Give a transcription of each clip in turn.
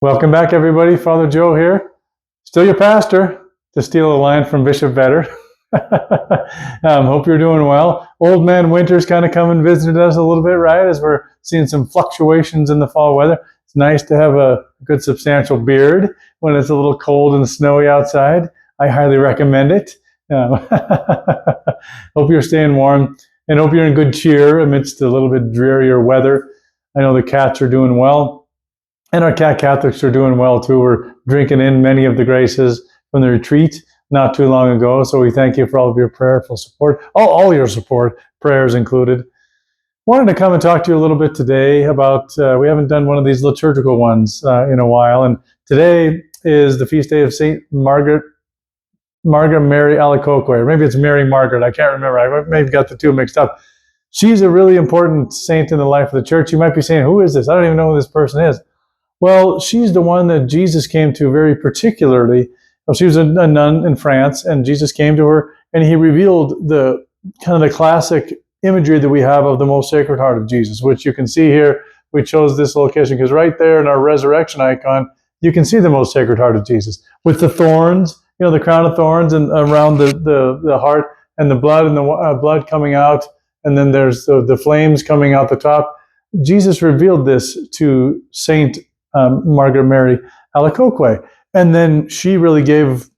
Welcome back, everybody. Father Joe here. Still your pastor, to steal a line from Bishop Vedder. Hope you're doing well. Old Man Winter's kind of come and visited us a little bit, right? As we're seeing some fluctuations in the fall weather. It's nice to have a good substantial beard when it's a little cold and snowy outside. I highly recommend it. Hope you're staying warm and hope you're in good cheer amidst a little bit drearier weather. I know the cats are doing well. And our cat Catholics are doing well too. We're drinking in many of the graces from the retreat not too long ago. So we thank you for all of your prayerful support, all your support, prayers included. Wanted to come and talk to you a little bit today about, we haven't done one of these liturgical ones in a while. And today is the feast day of St. Margaret Mary Alacoque, or maybe it's Mary Margaret. I can't remember. I maybe got the two mixed up. She's a really important saint in the life of the church. You might be saying, who is this? I don't even know who this person is. Well, she's the one that Jesus came to very particularly. Well, she was a nun in France, and Jesus came to her, and he revealed the kind of the classic imagery that we have of the most Sacred Heart of Jesus, which you can see here. We chose this location because right there in our resurrection icon, you can see the most Sacred Heart of Jesus with the thorns, the crown of thorns and around the heart, and the blood and the blood coming out, and then there's the flames coming out the top. Jesus revealed this to Saint Margaret Mary Alacoque, and then she really gave,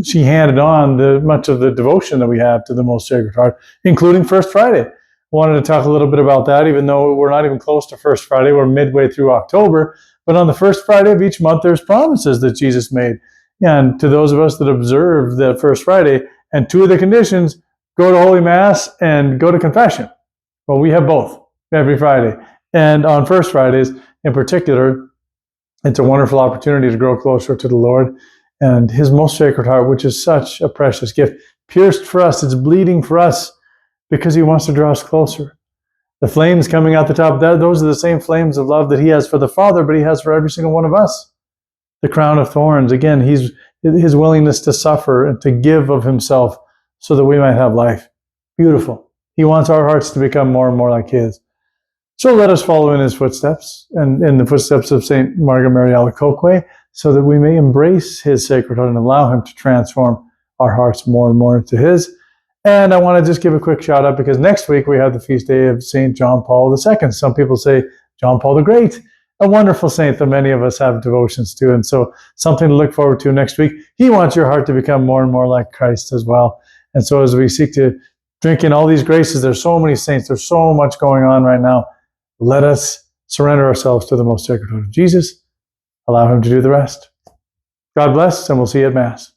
she handed on much of the devotion that we have to the Most Sacred Heart, including First Friday. Wanted to talk a little bit about that, even though we're not even close to First Friday. We're midway through October, but on the first Friday of each month, there's promises that Jesus made. And to those of us that observe that First Friday, and two of the conditions, go to Holy Mass and go to confession. Well, we have both every Friday. And on First Fridays, in particular, it's a wonderful opportunity to grow closer to the Lord and his most Sacred Heart, which is such a precious gift, pierced for us. It's bleeding for us because he wants to draw us closer. The flames coming out the top, those are the same flames of love that he has for the Father, but he has for every single one of us. The crown of thorns, again, his willingness to suffer and to give of himself so that we might have life. Beautiful. He wants our hearts to become more and more like his. So let us follow in his footsteps and in the footsteps of St. Margaret Mary Alacoque, so that we may embrace his Sacred Heart and allow him to transform our hearts more and more into his. And I want to just give a quick shout out because next week we have the feast day of St. John Paul II. Some people say John Paul the Great, a wonderful saint that many of us have devotions to. And so something to look forward to next week. He wants your heart to become more and more like Christ as well. And so as we seek to drink in all these graces, there's so many saints, there's so much going on right now. Let us surrender ourselves to the most Sacred Heart of Jesus. Allow him to do the rest. God bless, and we'll see you at Mass.